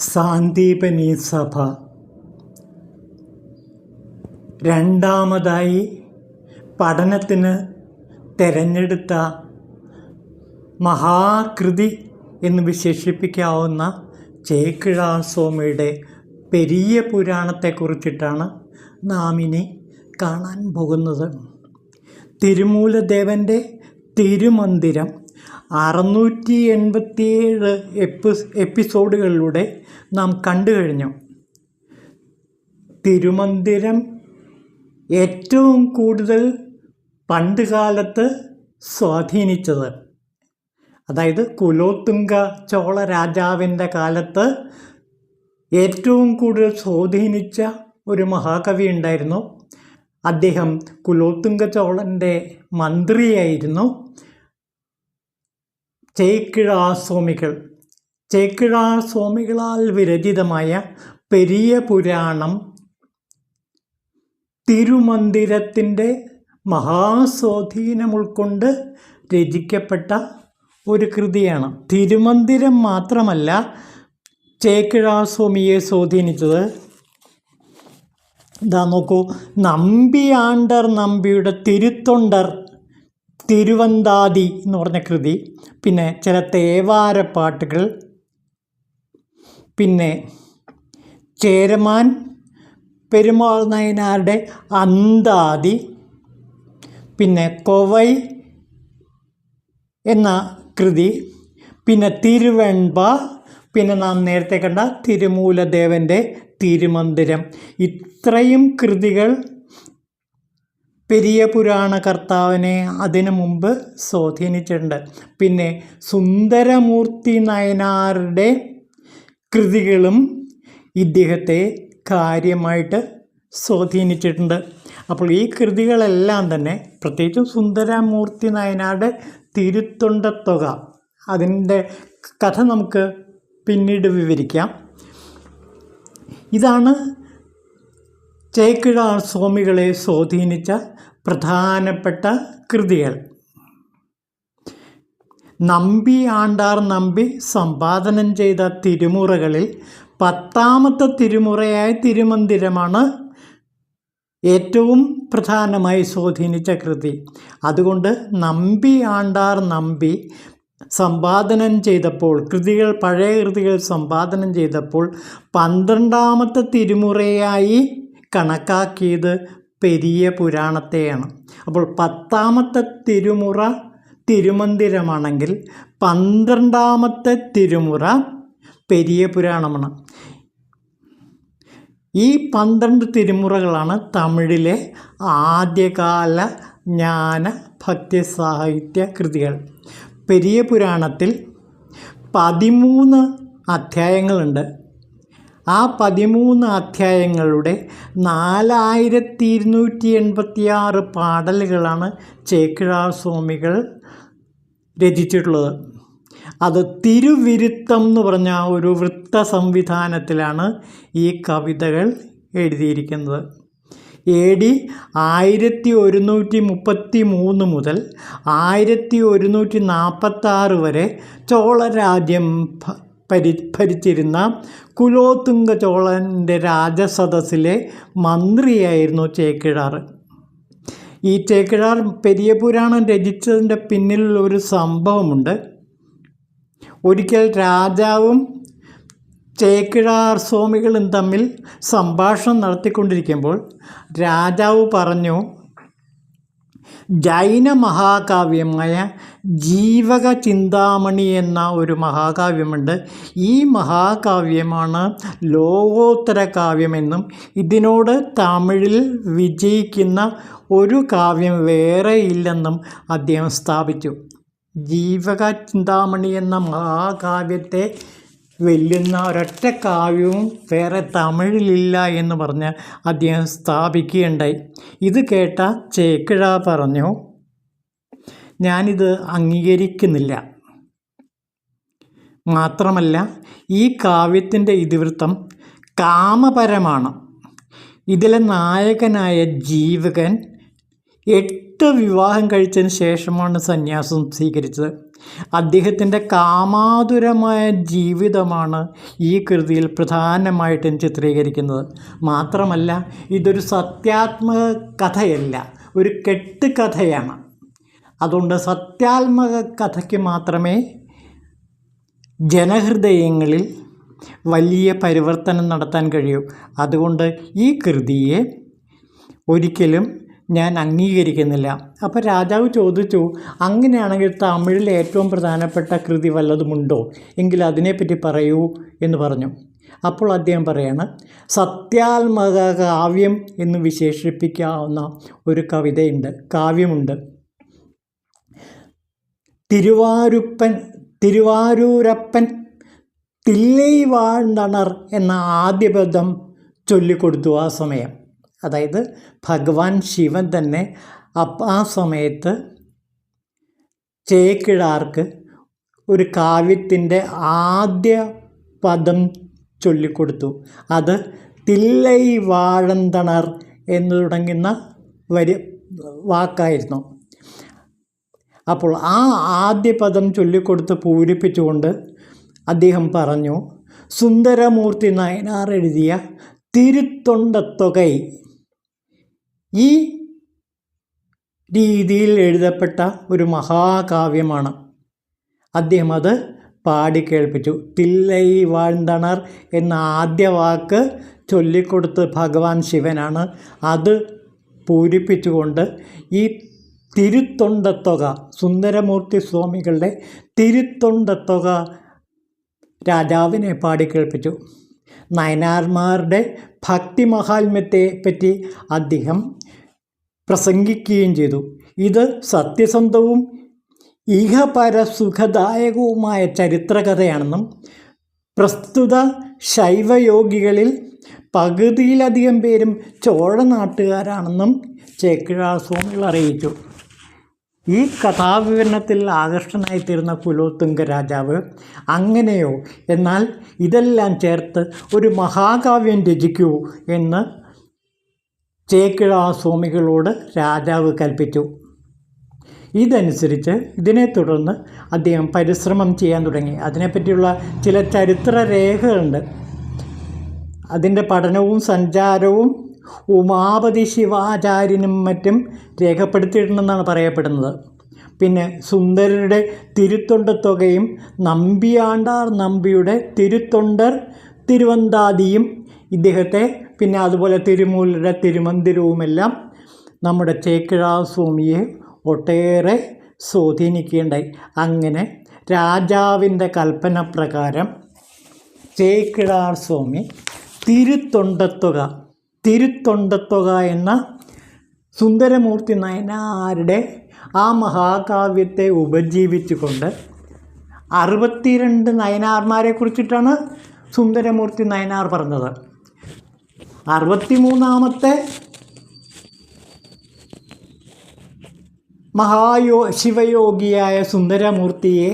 സാന്ദീപനി സഭ രണ്ടാമതായി പഠനത്തിന് തിരഞ്ഞെടുത്ത മഹാകൃതി എന്ന് വിശേഷിപ്പിക്കാവുന്ന ചേക്കിഴാർ സ്വാമിയുടെ പെരിയ പുരാണത്തെക്കുറിച്ചിട്ടാണ് നാം ഇനി കാണാൻ പോകുന്നത്. തിരുമൂലദേവൻ്റെ തിരുമന്ദിരം 687 എപ്പിസോഡുകളിലൂടെ നാം കണ്ടു കഴിഞ്ഞു. തിരുമന്ദിരം ഏറ്റവും കൂടുതൽ പണ്ടുകാലത്ത് സ്വാധീനിച്ചത്, അതായത് കുലോത്തുംഗ ചോള രാജാവിൻ്റെ കാലത്ത് ഏറ്റവും കൂടുതൽ സ്വാധീനിച്ച ഒരു മഹാകവി ഉണ്ടായിരുന്നു. അദ്ദേഹം കുലോത്തുംഗ ചോളൻ്റെ മന്ത്രിയായിരുന്നു. ചേക്കിഴാർ സ്വാമികൾ. ചേക്കിഴാർ സ്വാമികളാൽ വിരചിതമായ പെരിയ പുരാണം തിരുമന്ദിരത്തിൻ്റെ മഹാസ്വാധീനം ഉൾക്കൊണ്ട് രചിക്കപ്പെട്ട ഒരു കൃതിയാണ്. തിരുമന്ദിരം മാത്രമല്ല ചേക്കിഴാർ സ്വാമിയെ സ്വാധീനിച്ചത്. ഇതാ നോക്കൂ, നമ്പിയാണ്ടർ നമ്പിയുടെ തിരുത്തൊണ്ടർ തിരുവന്താതി എന്ന് പറഞ്ഞ കൃതി, പിന്നെ ചില തേവാരപ്പാട്ടുകൾ, പിന്നെ ചേരമാൻ പെരുമാൾ നായനാരുടെ അന്താതി, പിന്നെ കൊവൈ എന്ന കൃതി, പിന്നെ തിരുവെൺപ, പിന്നെ നാം നേരത്തെ കണ്ട തിരുമൂലദേവൻ്റെ തിരുമന്ദിരം. ഇത്രയും കൃതികൾ പെരിയ പുരാണകർത്താവിനെ അതിനു മുമ്പ് സ്വാധീനിച്ചിട്ടുണ്ട്. പിന്നെ സുന്ദരമൂർത്തി നായനാരുടെ കൃതികളും ഇദ്ദേഹത്തെ കാര്യമായിട്ട് സ്വാധീനിച്ചിട്ടുണ്ട്. അപ്പോൾ ഈ കൃതികളെല്ലാം തന്നെ, പ്രത്യേകിച്ചും സുന്ദരമൂർത്തി നായനാരുടെ തിരുത്തൊണ്ടത്തുക, അതിൻ്റെ കഥ നമുക്ക് പിന്നീട് വിവരിക്കാം. ഇതാണ് ചേക്കിഴാർ സ്വാമികളെ സ്വാധീനിച്ച പ്രധാനപ്പെട്ട കൃതികൾ. നമ്പി ആണ്ടാർ നമ്പി സമ്പാദനം ചെയ്ത തിരുമുറകളിൽ 10ാമത്തെ തിരുമുറയായ തിരുമന്ദിരമാണ് ഏറ്റവും പ്രധാനമായി സ്വാധീനിച്ച കൃതി. അതുകൊണ്ട് നമ്പി ആണ്ടാർ നമ്പി സമ്പാദനം ചെയ്തപ്പോൾ, പഴയ കൃതികൾ സമ്പാദനം ചെയ്തപ്പോൾ 12ാമത്തെ തിരുമുറയായി കണക്കാക്കിയത് പെരിയ പുരാണത്തെയാണ്. അപ്പോൾ 10ാമത്തെ തിരുമുറ തിരുമന്ദിരമാണെങ്കിൽ 12ാമത്തെ തിരുമുറ പെരിയ പുരാണമാണ്. ഈ 12 തിരുമുറകളാണ് തമിഴിലെ ആദ്യകാല ജ്ഞാന ഭക്തി സാഹിത്യ കൃതികൾ. പെരിയ പുരാണത്തിൽ 13 അധ്യായങ്ങളുണ്ട്. ആ 13 അധ്യായങ്ങളുടെ 4286 പാടലുകളാണ് ചേക്കിഴാർ സ്വാമികൾ രചിച്ചിട്ടുള്ളത്. അത് തിരുവിരുത്തം എന്ന് പറഞ്ഞ ഒരു വൃത്ത സംവിധാനത്തിലാണ് ഈ കവിതകൾ എഴുതിയിരിക്കുന്നത്. AD 1133 മുതൽ 1146 വരെ ചോളരാജ്യം ഭരിച്ചിരുന്ന കുലോത്തുംഗ ചോളൻ്റെ രാജസദസ്സിലെ മന്ത്രിയായിരുന്നു ചേക്കിഴാർ. ഈ ചേക്കിഴാർ പെരിയ പുരാണം രചിച്ചതിൻ്റെ പിന്നിൽ ഒരു സംഭവമുണ്ട്. ഒരിക്കൽ രാജാവും ചേക്കിഴാർ സ്വാമികളും തമ്മിൽ സംഭാഷണം നടത്തിക്കൊണ്ടിരിക്കുമ്പോൾ രാജാവ് പറഞ്ഞു, ജൈന മഹാകാവ്യമായ ജീവക ചിന്താമണി എന്ന ഒരു മഹാകാവ്യമുണ്ട്. ഈ മഹാകാവ്യമാണ് ലോകോത്തര കാവ്യമെന്നും ഇതിനോട് തമിഴിൽ വിജയിക്കുന്ന ഒരു കാവ്യം വേറെ ഇല്ലെന്നും അദ്ദേഹം സ്ഥാപിച്ചു. ജീവക ചിന്താമണി എന്ന മഹാകാവ്യത്തെ വെല്ലുന്ന ഒരൊറ്റ കാവ്യവും വേറെ തമിഴിലില്ല എന്ന് പറഞ്ഞ് അദ്ദേഹം സ്ഥാപിക്കുകയുണ്ടായി. ഇത് കേട്ട ചേക്കിഴാർ പറഞ്ഞു, ഞാനിത് അംഗീകരിക്കുന്നില്ല. മാത്രമല്ല, ഈ കാവ്യത്തിൻ്റെ ഇതിവൃത്തം കാമപരമാണ്. ഇതിലെ നായകനായ ജീവകൻ 8 വിവാഹം കഴിച്ചതിന് ശേഷമാണ് സന്യാസം സ്വീകരിച്ചത്. അദ്ദേഹത്തിൻ്റെ കാമാതുരമായ ജീവിതമാണ് ഈ കൃതിയിൽ പ്രധാനമായിട്ടും ചിത്രീകരിക്കുന്നത്. മാത്രമല്ല, ഇതൊരു സത്യാത്മക കഥയല്ല, ഒരു കെട്ടുകഥയാണ്. അതുകൊണ്ട് സത്യാത്മക കഥയ്ക്ക് മാത്രമേ ജനഹൃദയങ്ങളിൽ വലിയ പരിവർത്തനം നടത്താൻ കഴിയൂ. അതുകൊണ്ട് ഈ കൃതിയെ ഒരിക്കലും ഞാൻ അംഗീകരിക്കുന്നില്ല. അപ്പോൾ രാജാവ് ചോദിച്ചു, അങ്ങനെയാണെങ്കിൽ തമിഴിൽ ഏറ്റവും പ്രധാനപ്പെട്ട കൃതി വല്ലതുമുണ്ടോ എങ്കിൽ അതിനെപ്പറ്റി പറയൂ എന്ന് പറഞ്ഞു. അപ്പോൾ അദ്ദേഹം പറയാണ്, സത്യാത്മക കാവ്യം എന്ന് വിശേഷിപ്പിക്കാവുന്ന ഒരു കാവ്യമുണ്ട്. തിരുവാരൂരപ്പൻ തില്ലൈ വാഴ്ന്നണർ എന്ന ആദ്യ പദം ചൊല്ലിക്കൊടുത്തു. ആ സമയം, അതായത് ഭഗവാൻ ശിവൻ തന്നെ ആ സമയത്ത് ചേക്കിഴാർക്ക് ഒരു കാവ്യത്തിൻ്റെ ആദ്യ പദം ചൊല്ലിക്കൊടുത്തു. അത് തില്ലൈ വാഴന്തണർ എന്ന് തുടങ്ങുന്ന വാക്കായിരുന്നു. അപ്പോൾ ആ ആദ്യ പദം ചൊല്ലിക്കൊടുത്ത് പൂരിപ്പിച്ചുകൊണ്ട് അദ്ദേഹം പറഞ്ഞു, സുന്ദരമൂർത്തി നായനാർ എഴുതിയ തിരുത്തൊണ്ടത്തൊകൈ ഈ രീതിയിൽ എഴുതപ്പെട്ട ഒരു മഹാകാവ്യമാണ്. അദ്ദേഹം അത് പാടിക്കേൾപ്പിച്ചു. തില്ലൈ വാഴ്ന്തണർ എന്ന ആദ്യ വാക്ക് ചൊല്ലിക്കൊടുത്ത് ഭഗവാൻ ശിവനാണ്. അത് പൂരിപ്പിച്ചുകൊണ്ട് ഈ തിരുത്തൊണ്ടത്തൊക, സുന്ദരമൂർത്തി സ്വാമികളുടെ തിരുത്തൊണ്ടത്തൊക രാജാവിനെ പാടിക്കേൾപ്പിച്ചു. നായനാർമാരുടെ ഭക്തിമഹാത്മ്യത്തെ പറ്റി അദ്ദേഹം പ്രസംഗിക്കുകയും ചെയ്തു. ഇത് സത്യസന്ധവും ഇഹപരസുഖദായകവുമായ ചരിത്രകഥയാണെന്നും പ്രസ്തുത ശൈവയോഗികളിൽ പകുതിയിലധികം പേരും ചോഴ നാട്ടുകാരാണെന്നും ചേക്കിഴാർ സ്വാമികൾ അറിയിച്ചു. ഈ കഥാവിവരണത്തിൽ ആകർഷനായിത്തീർന്ന കുലോത്തുംഗ രാജാവ്, അങ്ങനെയോ, എന്നാൽ ഇതെല്ലാം ചേർത്ത് ഒരു മഹാകാവ്യം രചിക്കൂ എന്ന് ചേക്കിഴാർ സ്വാമികളോട് രാജാവ് കൽപ്പിച്ചു. ഇതിനെ തുടർന്ന് അദ്ദേഹം പരിശ്രമം ചെയ്യാൻ തുടങ്ങി. അതിനെപ്പറ്റിയുള്ള ചില ചരിത്ര രേഖകളുണ്ട്. അതിൻ്റെ പഠനവും സഞ്ചാരവും ഉമാപതി ശിവാചാര്യനും മറ്റും രേഖപ്പെടുത്തിയിട്ടുണ്ടെന്നാണ് പറയപ്പെടുന്നത്. പിന്നെ സുന്ദരരുടെ തിരുത്തൊണ്ടത്തൊകയും നമ്പിയാണ്ടാർ നമ്പിയുടെ തിരുത്തൊണ്ടർ തിരുവന്താദിയും ഇദ്ദേഹത്തെ, പിന്നെ അതുപോലെ തിരുമൂലരുടെ തിരുമന്ദിരവുമെല്ലാം നമ്മുടെ ചേക്കിഴാർ സ്വാമിയെ ഒട്ടേറെ സ്വാധീനിക്കുകയുണ്ടായി. അങ്ങനെ രാജാവിൻ്റെ കൽപ്പന പ്രകാരം ചേക്കിഴാർ സ്വാമി തിരുത്തൊണ്ടത്തൊക എന്ന സുന്ദരമൂർത്തി നായനാരുടെ ആ മഹാകാവ്യത്തെ ഉപജീവിച്ചുകൊണ്ട് 62 നായനാർമാരെ കുറിച്ചിട്ടാണ് സുന്ദരമൂർത്തി നായനാർ പറഞ്ഞത്. 63ാമത്തെ ശിവയോഗിയായ സുന്ദരമൂർത്തിയെ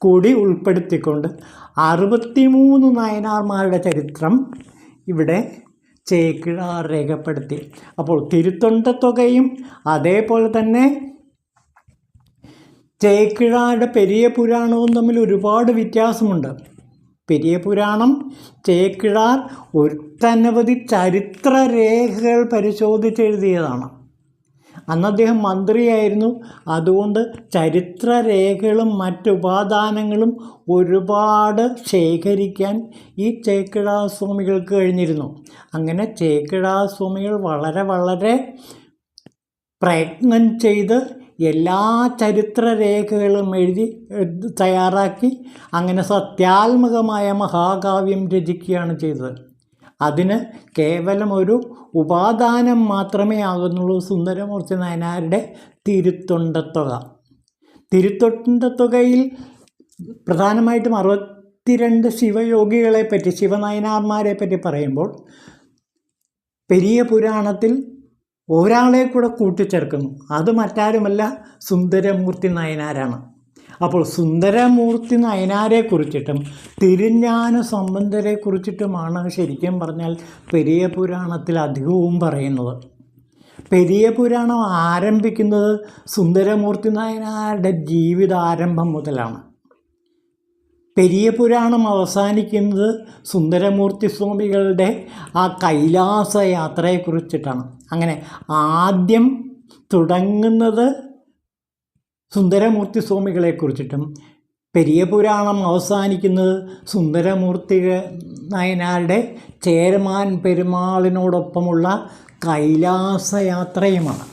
കൂടി ഉൾപ്പെടുത്തിക്കൊണ്ട് 63 നായനാർമാരുടെ ചരിത്രം ഇവിടെ ചേക്കിഴാർ രേഖപ്പെടുത്തി. അപ്പോൾ തിരുത്തൊണ്ടത്തൊകയും അതേപോലെ തന്നെ ചേക്കിഴാരുടെ പെരിയ പുരാണവും തമ്മിൽ ഒരുപാട് വ്യത്യാസമുണ്ട്. പെരിയ പുരാണം ചേക്കിഴാർ ഒട്ടനവധി ചരിത്രരേഖകൾ പരിശോധിച്ചെഴുതിയതാണ്. അന്ന് അദ്ദേഹം മന്ത്രിയായിരുന്നു. അതുകൊണ്ട് ചരിത്രരേഖകളും മറ്റുപാദാനങ്ങളും ഒരുപാട് ശേഖരിക്കാൻ ഈ ചേക്കിഴാർ സ്വാമികൾക്ക് കഴിഞ്ഞിരുന്നു. അങ്ങനെ ചേക്കിഴാർ സ്വാമികൾ വളരെ പ്രയത്നം ചെയ്ത് എല്ലാ ചരിത്രരേഖകളും തയ്യാറാക്കി അങ്ങനെ സത്യാത്മകമായ മഹാകാവ്യം രചിക്കുകയാണ് ചെയ്തത്. അതിന് കേവലം ഒരു ഉപാദാനം മാത്രമേ ആകുന്നുള്ളൂ സുന്ദരമൂർത്തി നായനാരുടെ തിരുത്തൊണ്ടത്തൊകയിൽ പ്രധാനമായിട്ടും 62 ശിവയോഗികളെപ്പറ്റി, ശിവനായനാർമാരെ പറ്റി പറയുമ്പോൾ പെരിയ പുരാണത്തിൽ ഒരാളെ കൂടെ കൂട്ടിച്ചേർക്കുന്നു. അത് മറ്റാരുമല്ല, സുന്ദരമൂർത്തി നായനാരാണ്. അപ്പോൾ സുന്ദരമൂർത്തി നായനാരെ കുറിച്ചിട്ടും തിരുஞான സംബന്ധരെ കുറിച്ചിട്ടുമാണ് ശരിക്കും പറഞ്ഞാൽ പെരിയ പുരാണത്തിൽ അധികവും പറയുന്നത്. പെരിയ പുരാണം ആരംഭിക്കുന്നത് സുന്ദരമൂർത്തി നായനാരുടെ ജീവിതാരംഭം മുതലാണ്. പെരിയ പുരാണം അവസാനിക്കുന്നത് സുന്ദരമൂർത്തി സ്വാമികളുടെ ആ കൈലാസ യാത്രയെക്കുറിച്ചിട്ടാണ്. അങ്ങനെ ആദ്യം തുടങ്ങുന്നത് സുന്ദരമൂർത്തി സ്വാമികളെക്കുറിച്ചിട്ടും പെരിയ പുരാണം അവസാനിക്കുന്നത് സുന്ദരമൂർത്തി നായനാരുടെ ചേരമാൻ പെരുമാളിനോടൊപ്പമുള്ള കൈലാസയാത്രയുമാണ്.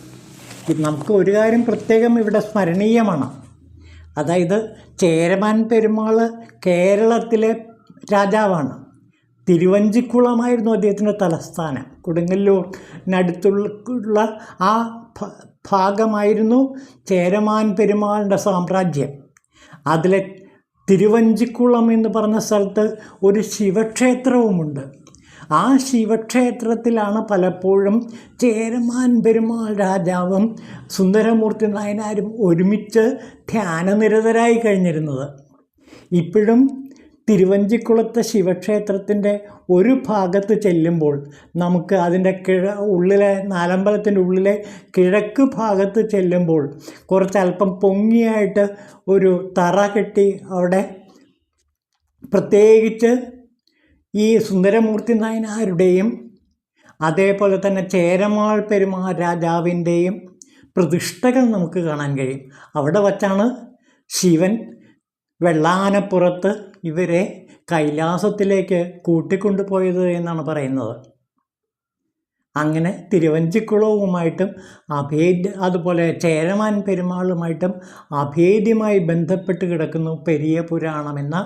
നമുക്ക് ഒരു കാര്യം പ്രത്യേകം ഇവിടെ സ്മരണീയമാണ്. അതായത് ചേരമാൻ പെരുമാൾ കേരളത്തിലെ രാജാവാണ്. തിരുവഞ്ചിക്കുളമായിരുന്നു അദ്ദേഹത്തിൻ്റെ തലസ്ഥാനം. കൊടുങ്ങല്ലൂരിനടുത്തുള്ള ആ ഭാഗമായിരുന്നു ചേരമാൻ പെരുമാളിൻ്റെ സാമ്രാജ്യം. അതിലെ തിരുവഞ്ചിക്കുളം എന്ന് പറഞ്ഞ സ്ഥലത്ത് ഒരു ശിവക്ഷേത്രവുമുണ്ട്. ആ ശിവക്ഷേത്രത്തിലാണ് പലപ്പോഴും ചേരമാൻ പെരുമാൾ രാജാവും സുന്ദരമൂർത്തി നായനാരും ഒരുമിച്ച് ധ്യാനനിരതരായി കഴിഞ്ഞിരുന്നത്. ഇപ്പോഴും തിരുവഞ്ചിക്കുളത്തെ ശിവക്ഷേത്രത്തിൻ്റെ ഒരു ഭാഗത്ത് ചെല്ലുമ്പോൾ നമുക്ക് അതിൻ്റെ ഉള്ളിലെ നാലമ്പലത്തിൻ്റെ ഉള്ളിലെ കിഴക്ക് ഭാഗത്ത് ചെല്ലുമ്പോൾ കുറച്ചല്പം പൊങ്ങിയായിട്ട് ഒരു തറ കെട്ടി അവിടെ പ്രത്യേകിച്ച് ഈ സുന്ദരമൂർത്തി നായനാരുടെയും അതേപോലെ തന്നെ ചേരമാൻ പെരുമാൾ രാജാവിൻ്റെയും പ്രതിഷ്ഠകൾ നമുക്ക് കാണാൻ കഴിയും. അവിടെ വച്ചാണ് ശിവൻ വെള്ളാനപ്പുറത്ത് ഇവരെ കൈലാസത്തിലേക്ക് കൂട്ടിക്കൊണ്ടുപോയത് എന്നാണ് പറയുന്നത്. അങ്ങനെ തിരുവഞ്ചിക്കുളവുമായിട്ടും അതുപോലെ ചേരമാൻ പെരുമാളുമായിട്ടും അഭേദ്യമായി ബന്ധപ്പെട്ട് കിടക്കുന്നു പെരിയ പുരാണം എന്ന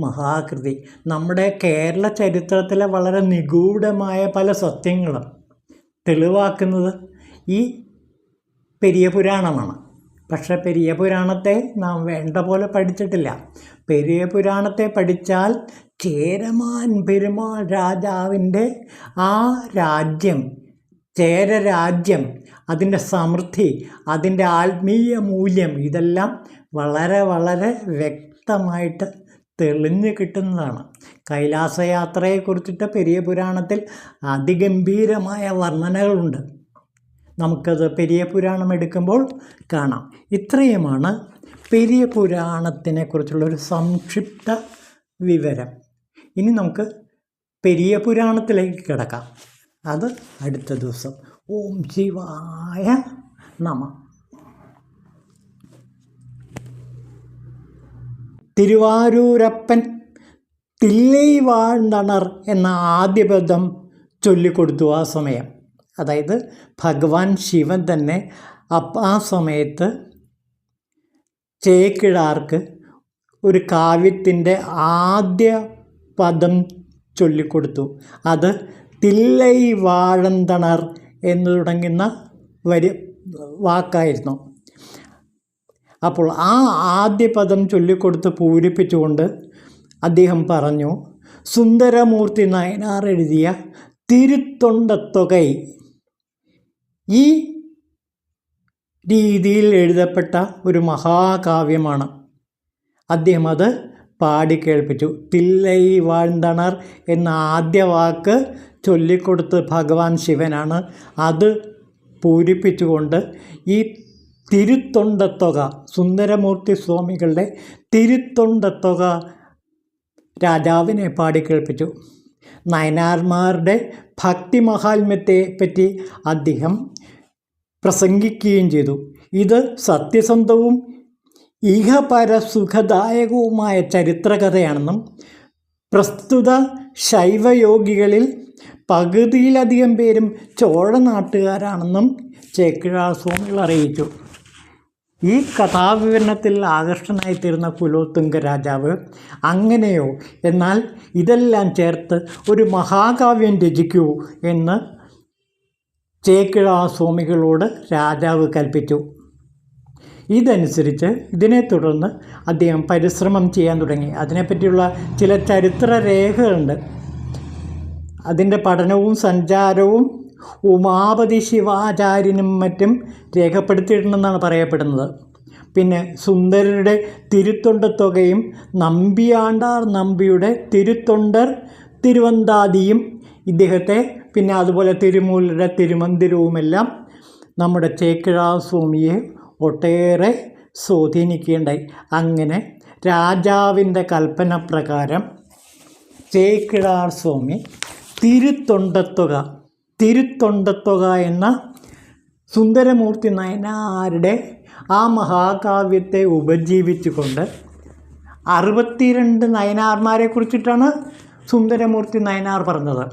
മഹാകൃതി. നമ്മുടെ കേരള ചരിത്രത്തിലെ വളരെ നിഗൂഢമായ പല സത്യങ്ങളും തെളിവാക്കുന്നത് ഈ പെരിയ പുരാണമാണ്. പക്ഷേ പെരിയ പുരാണത്തെ നാം വേണ്ട പോലെ പഠിച്ചിട്ടില്ല. പെരിയ പുരാണത്തെ പഠിച്ചാൽ ചേരമാൻ പെരുമാൾ രാജാവിൻ്റെ ആ രാജ്യം, ചേരരാജ്യം, അതിൻ്റെ സമൃദ്ധി, അതിൻ്റെ ആത്മീയ മൂല്യം ഇതെല്ലാം വളരെ വളരെ വ്യക്തമായിട്ട് തെളിഞ്ഞു കിട്ടുന്നതാണ്. കൈലാസയാത്രയെക്കുറിച്ചിട്ട് പെരിയ പുരാണത്തിൽ അതിഗംഭീരമായ വർണ്ണനകളുണ്ട്. നമുക്കത് പെരിയ പുരാണം എടുക്കുമ്പോൾ കാണാം. ഇത്രയുമാണ് പെരിയ പുരാണത്തിനെക്കുറിച്ചുള്ളൊരു സംക്ഷിപ്ത വിവരം. ഇനി നമുക്ക് പെരിയ പുരാണത്തിലേക്ക് കിടക്കാം. അത് അടുത്ത ദിവസം. ഓം ശിവായ നമഃ. തിരുവാരൂരപ്പൻ തില്ലൈ വാഴ്ന്നണർ എന്ന ആദ്യ പദം ചൊല്ലിക്കൊടുത്തു ആ സമയം. അതായത് ഭഗവാൻ ശിവൻ തന്നെ ആ സമയത്ത് ചേക്കിഴാർക്ക് ഒരു കാവ്യത്തിൻ്റെ ആദ്യ പദം ചൊല്ലിക്കൊടുത്തു. അത് തില്ലൈ വാഴന്തണർ എന്ന് തുടങ്ങുന്ന വാക്കായിരുന്നു. അപ്പോൾ ആ ആദ്യ പദം ചൊല്ലിക്കൊടുത്ത് പൂരിപ്പിച്ചുകൊണ്ട് അദ്ദേഹം പറഞ്ഞു, സുന്ദരമൂർത്തി നായനാർ എഴുതിയ തിരുത്തൊണ്ടത്തൊകൈ ഈ രീതിയിൽ എഴുതപ്പെട്ട ഒരു മഹാകാവ്യമാണ്. അദ്ദേഹം അത് പാടിക്കേൾപ്പിച്ചു. തില്ലൈ വാഴ്ന്തണർ എന്ന ആദ്യ വാക്ക് ചൊല്ലിക്കൊടുത്ത് ഭഗവാൻ ശിവനാണ്. അത് പൂരിപ്പിച്ചുകൊണ്ട് ഈ തിരുത്തൊണ്ടത്തൊക, സുന്ദരമൂർത്തി സ്വാമികളുടെ തിരുത്തൊണ്ടത്തൊക രാജാവിനെ പാടിക്കേൾപ്പിച്ചു. നായനാർമാരുടെ ഭക്തി മഹാത്മ്യത്തെ പറ്റി അദ്ദേഹം പ്രസംഗിക്കുകയും ചെയ്തു. ഇത് സത്യസന്ധവും ഇഹപരസുഖദായകവുമായ ചരിത്രകഥയാണെന്നും പ്രസ്തുത ശൈവയോഗികളിൽ പകുതിയിലധികം പേരും ചോഴ നാട്ടുകാരാണെന്നും ചേക്കിഴാർ സ്വാമികൾ അറിയിച്ചു. ഈ കഥാവിവരണത്തിൽ ആകർഷനായിത്തീർന്ന കുലോത്തുംഗ രാജാവ് അങ്ങനെയോ, എന്നാൽ ഇതെല്ലാം ചേർത്ത് ഒരു മഹാകാവ്യം രചിക്കൂ എന്ന് ചേക്കിഴാർ സ്വാമികളോട് രാജാവ് കൽപ്പിച്ചു. ഇതനുസരിച്ച് ഇതിനെ തുടർന്ന് അദ്ദേഹം പരിശ്രമം ചെയ്യാൻ തുടങ്ങി. അതിനെപ്പറ്റിയുള്ള ചില ചരിത്ര രേഖകളുണ്ട്. അതിൻ്റെ പഠനവും സഞ്ചാരവും ഉമാപതി ശിവാചാര്യനും മറ്റും രേഖപ്പെടുത്തിയിട്ടുണ്ടെന്നാണ് പറയപ്പെടുന്നത്. പിന്നെ സുന്ദരരുടെ തിരുത്തൊണ്ടത്തൊകയും നമ്പിയാണ്ടാർ നമ്പിയുടെ തിരുത്തൊണ്ടർ തിരുവന്താദിയും ഇദ്ദേഹത്തെ, പിന്നെ അതുപോലെ തിരുമൂലരുടെ തിരുമന്ദിരവുമെല്ലാം നമ്മുടെ ചേക്കിഴാർ സ്വാമിയെ ഒട്ടേറെ സ്വാധീനിക്കുകയുണ്ടായി. അങ്ങനെ രാജാവിൻ്റെ കൽപ്പന പ്രകാരം ചേക്കിഴാർ സ്വാമി തിരുത്തൊണ്ടത്തുക എന്ന സുന്ദരമൂർത്തി നായനാരുടെ ആ മഹാകാവ്യത്തെ ഉപജീവിച്ചുകൊണ്ട് 62 നായനാർമാരെ കുറിച്ചിട്ടാണ് സുന്ദരമൂർത്തി നായനാർ പറഞ്ഞത്.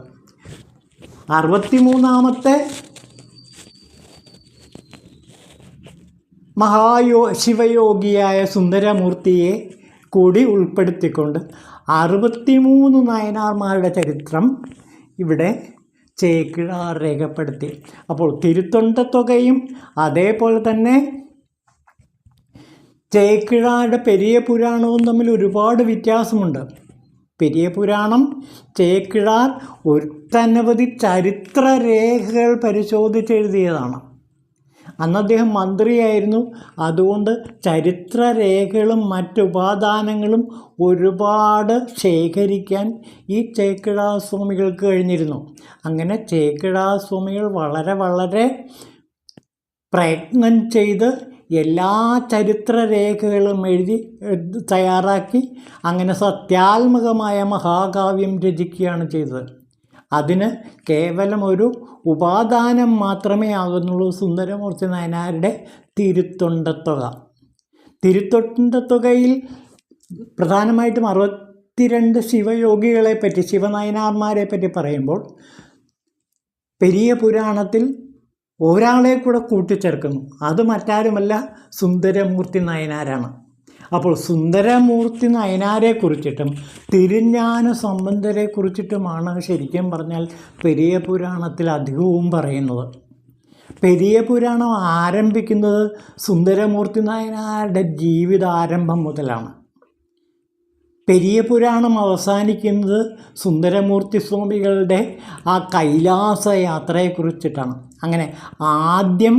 63ാമത്തെ ശിവയോഗിയായ സുന്ദരമൂർത്തിയെ കൂടി ഉൾപ്പെടുത്തിക്കൊണ്ട് 63 നായനാർമാരുടെ ചരിത്രം ഇവിടെ ചേക്കിഴാർ രേഖപ്പെടുത്തി. അപ്പോൾ തിരുത്തൊണ്ടത്തുകയും അതേപോലെ തന്നെ ചേക്കിഴാരുടെ പെരിയ പുരാണവും തമ്മിൽ ഒരുപാട് വ്യത്യാസമുണ്ട്. പെരിയ പുരാണം ചേക്കിഴാർ ഒട്ടനവധി ചരിത്രരേഖകൾ പരിശോധിച്ചെഴുതിയതാണ്. അന്ന് അദ്ദേഹം മന്ത്രിയായിരുന്നു. അതുകൊണ്ട് ചരിത്രരേഖകളും മറ്റുപാദാനങ്ങളും ഒരുപാട് ശേഖരിക്കാൻ ഈ ചേക്കിഴാർ സ്വാമികൾക്ക് കഴിഞ്ഞിരുന്നു. അങ്ങനെ ചേക്കിഴാർ സ്വാമികൾ വളരെ പ്രയത്നം ചെയ്ത് എല്ലാ ചരിത്രരേഖകളും തയ്യാറാക്കി അങ്ങനെ സത്യാത്മകമായ മഹാകാവ്യം രചിക്കുകയാണ് ചെയ്തത്. അതിന് കേവലം ഒരു ഉപാദാനം മാത്രമേ ആകുന്നുള്ളൂ സുന്ദരമൂർത്തി നായനാരുടെ തിരുത്തൊണ്ടത്തുകയിൽ പ്രധാനമായിട്ടും 62 ശിവയോഗികളെപ്പറ്റി, ശിവനായനാർമാരെ പറ്റി പറയുമ്പോൾ പെരിയ പുരാണത്തിൽ ഒരാളെ കൂടെ കൂട്ടിച്ചേർക്കുന്നു. അത് മറ്റാരുമല്ല, സുന്ദരമൂർത്തി നായനാരാണ്. അപ്പോൾ സുന്ദരമൂർത്തി നായനാരെ കുറിച്ചിട്ടും തിരുஞான സംബന്ധരെ കുറിച്ചിട്ടുമാണ് ശരിക്കും പറഞ്ഞാൽ പെരിയ പുരാണത്തിൽ അധികവും പറയുന്നത്. പെരിയ പുരാണം ആരംഭിക്കുന്നത് സുന്ദരമൂർത്തി നായനാരുടെ ജീവിതാരംഭം മുതലാണ്. പെരിയ പുരാണം അവസാനിക്കുന്നത് സുന്ദരമൂർത്തി സ്വാമികളുടെ ആ കൈലാസ യാത്രയെക്കുറിച്ചിട്ടാണ്. അങ്ങനെ ആദ്യം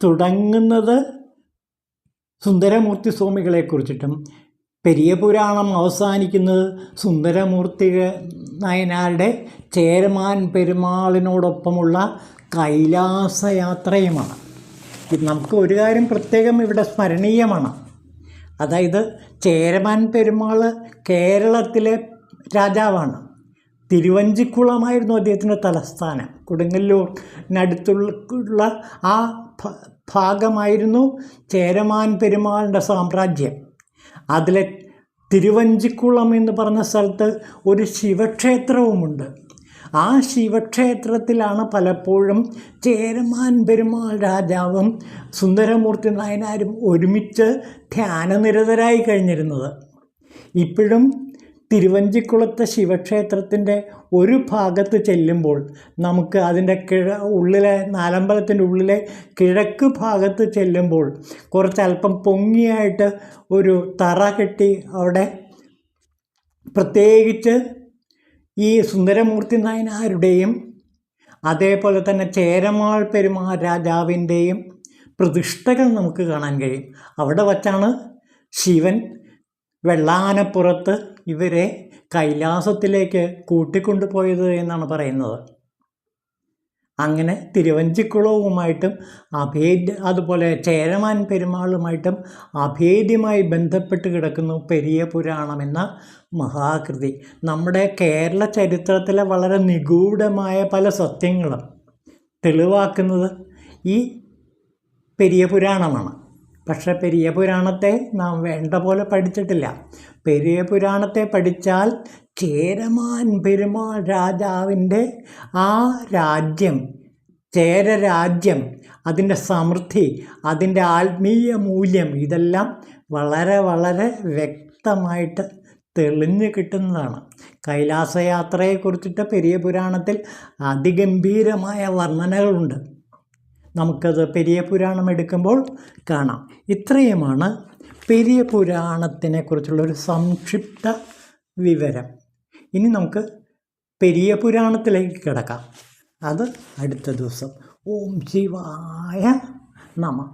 തുടങ്ങുന്നത് സുന്ദരമൂർത്തി സ്വാമികളെക്കുറിച്ചിട്ടും പെരിയ പുരാണം അവസാനിക്കുന്നത് സുന്ദരമൂർത്തി നായനാരുടെ ചേരമാൻ പെരുമാളിനോടൊപ്പമുള്ള കൈലാസയാത്രയുമാണ്. നമുക്ക് ഒരു കാര്യം പ്രത്യേകം ഇവിടെ സ്മരണീയമാണ്. അതായത് ചേരമാൻ പെരുമാൾ കേരളത്തിലെ രാജാവാണ്. തിരുവഞ്ചിക്കുളമായിരുന്നു അദ്ദേഹത്തിൻ്റെ തലസ്ഥാനം. കൊടുങ്ങല്ലൂരിനടുത്തുള്ള ആ ഭാഗമായിരുന്നു ചേരമാൻ പെരുമാളിൻ്റെ സാമ്രാജ്യം. അതിലെ തിരുവഞ്ചിക്കുളം എന്ന് പറഞ്ഞ സ്ഥലത്ത് ഒരു ശിവക്ഷേത്രവുമുണ്ട്. ആ ശിവക്ഷേത്രത്തിലാണ് പലപ്പോഴും ചേരമാൻ പെരുമാൾ രാജാവും സുന്ദരമൂർത്തി നായനാരും ഒരുമിച്ച് ധ്യാനനിരതരായി കഴിഞ്ഞിരുന്നത്. ഇപ്പോഴും തിരുവഞ്ചിക്കുളത്തെ ശിവക്ഷേത്രത്തിൻ്റെ ഒരു ഭാഗത്ത് ചെല്ലുമ്പോൾ നമുക്ക് അതിൻ്റെ നാലമ്പലത്തിൻ്റെ ഉള്ളിലെ കിഴക്ക് ഭാഗത്ത് ചെല്ലുമ്പോൾ കുറച്ചല്പം പൊങ്ങിയായിട്ട് ഒരു തറ കെട്ടി അവിടെ പ്രത്യേകിച്ച് ഈ സുന്ദരമൂർത്തി നായനാരുടെയും അതേപോലെ തന്നെ ചേരമാൻ പെരുമാൾ രാജാവിൻ്റെയും പ്രതിഷ്ഠകൾ നമുക്ക് കാണാൻ കഴിയും. അവിടെ വച്ചാണ് ശിവൻ വെള്ളാനപ്പുറത്ത് ഇവരെ കൈലാസത്തിലേക്ക് കൂട്ടിക്കൊണ്ടുപോയത് എന്നാണ് പറയുന്നത്. അങ്ങനെ തിരുവഞ്ചിക്കുളവുമായിട്ടും അതുപോലെ ചേരമാൻ പെരുമാളുമായിട്ടും അഭേദ്യമായി ബന്ധപ്പെട്ട് കിടക്കുന്നു പെരിയ പുരാണം എന്ന മഹാകൃതി. നമ്മുടെ കേരള ചരിത്രത്തിലെ വളരെ നിഗൂഢമായ പല സത്യങ്ങളും തെളിവാക്കുന്നത് ഈ പെരിയ പുരാണമാണ്. പക്ഷേ പെരിയ പുരാണത്തെ നാം വേണ്ട പോലെ പഠിച്ചിട്ടില്ല. പെരിയ പുരാണത്തെ പഠിച്ചാൽ ചേരമാൻ പെരുമാൾ രാജാവിൻ്റെ ആ രാജ്യം, ചേരരാജ്യം, അതിൻ്റെ സമൃദ്ധി, അതിൻ്റെ ആത്മീയ മൂല്യം ഇതെല്ലാം വളരെ വ്യക്തമായിട്ട് തെളിഞ്ഞു കിട്ടുന്നതാണ്. കൈലാസയാത്രയെക്കുറിച്ചിട്ട് പെരിയ പുരാണത്തിൽ അതിഗംഭീരമായ വർണ്ണനകളുണ്ട്. നമുക്കത് പെരിയ പുരാണം എടുക്കുമ്പോൾ കാണാം. ഇത്രയുമാണ് പെരിയ പുരാണത്തിനെക്കുറിച്ചുള്ളൊരു സംക്ഷിപ്ത വിവരം. ഇനി നമുക്ക് പെരിയ പുരാണത്തിലേക്ക് കിടക്കാം. അത് അടുത്ത ദിവസം. ഓം ശിവായ നമഃ.